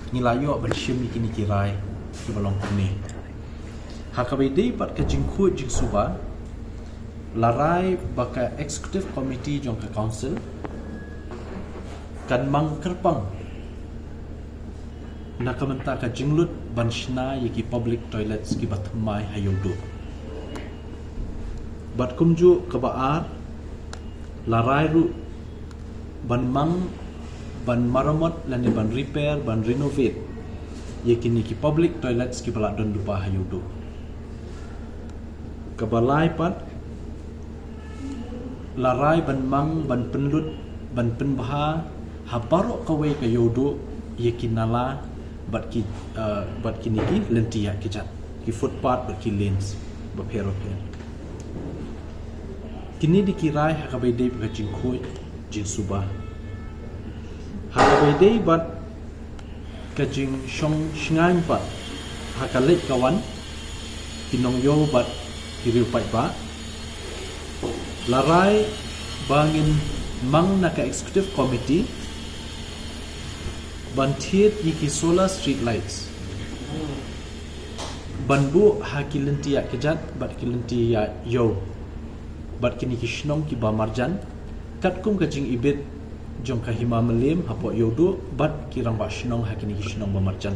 Nilayo bershim kini kirai ke balong kuni. Hakabede pat ke jingku jing suba larai baka executive committee jong ke council kan mang kerpang nakamenta ka jinglut banshna yiki public toilets ki bathmai hayodu bat kumju kabaar larai ru ban mang ban maramot lani ban repair ban renovate yiki ki public toilets ki bala don dupa hayodu kabalai pat larai ban mang ban penlut ban penbaha habaro kawai ka yodo yiki nala bat kini ki lentia kijat ki footpath bat ki lanes bapero pe kini dikirai hakabede ka jingkhoi jing suba hakabede bat ka jing shong shingain pat hakalet kawan kinong yo bat kiriu pai ba larai bangin mang naka executive committee bantiet yiki solar street lights banbu hakilentia kejat bat kilentia yo bat kini kishnong ki ba marjan katkum kajing ibit jong ka hima melim hapo yodo bat kirang ba shnong hakini kishnong ba marjan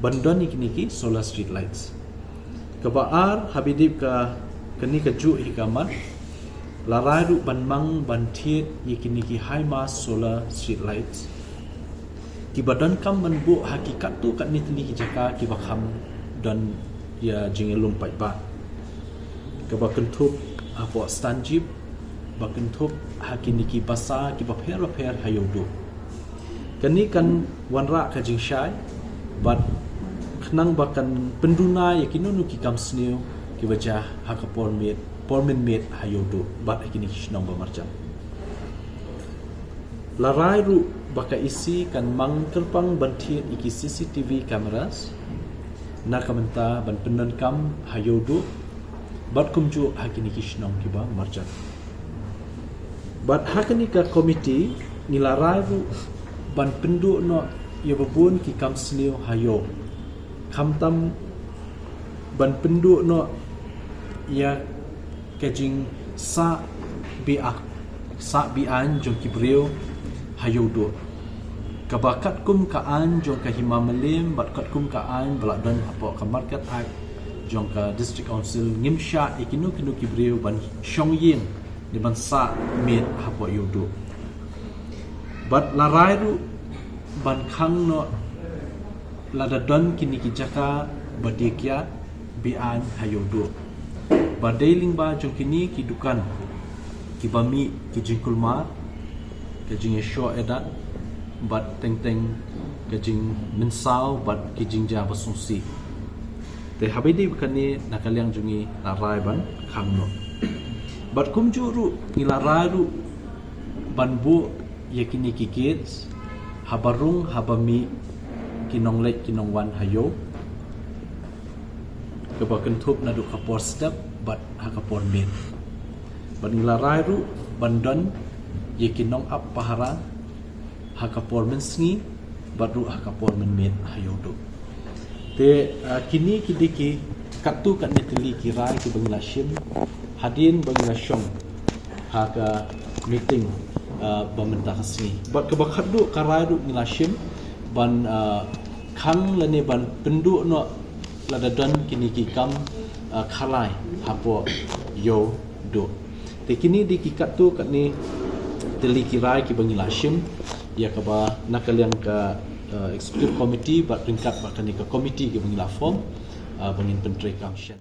bandon yiki ki solar street lights kabaar habidip ka kini kaju hikamat larai ru banmang bantiet yiki ki high mass solar street lights ki badan kam banbu hakikat tu kat ni teli jaka ki bakham dan ya jingelum pai ba ka bakentup apo stanjib bakentup hakini ki basa ki bapher hayodo kani kan wanra ka jingshai bat khnang bakan penduna yakinunu ki kamsneu ki wajah hakapor met pormen met hayodo bat hakini kishnong bamarjam larai ru baka isi kan mang terpang bantiet iki CCTV cameras nakamenta ban penan kam hayodo bat kumju hakini kishnong kiba marjan bat hakini ka komiti nilarai ru ban pendu no yobun ki kam sneu hayo kamtam ban pendu no ya kajing sa bian jong kibriu hayodo kabakat kum kaan jong ka hima melim bat kat kum kaan balak dan hapo kamarkat ak jong ka district council ngimsha ikinu kinu kibriu ban shongyin di ban sa mit hapo yodo bat larai ru ban khang no ladadon kini kijaka badikia bian hayodo badailing ba jong kini kidukan kibami kijing kulmar kijing sho edat bat teng kijing mensau bat kijing ja basungsi te habidi kani nakaliang jungi larai ban khangno bat kumjuru nilarai ru banbu yakini kikits habarung habami kinonglek kinongwan hayo kebakentup nadu kapor step bat hakapor min ban nilarai ru bandon yekinong ap pahara hakapor mensngi bat ru hakapor min mit hayodo te kini kidiki katu kat neteli kirai ki banglashim hadin banglasyong haka meeting bamenta khasni bat kebakhadu karai ru nilashim ban khang lane ban pendu no ladadan kini ki kam khalai hapo yo do te kini di kikat tu kat ni teli kirai ki bangilashim ya kaba nakaliang ka executive committee bat ringkat bakani ka committee ki bangila form bangin pentre kamshan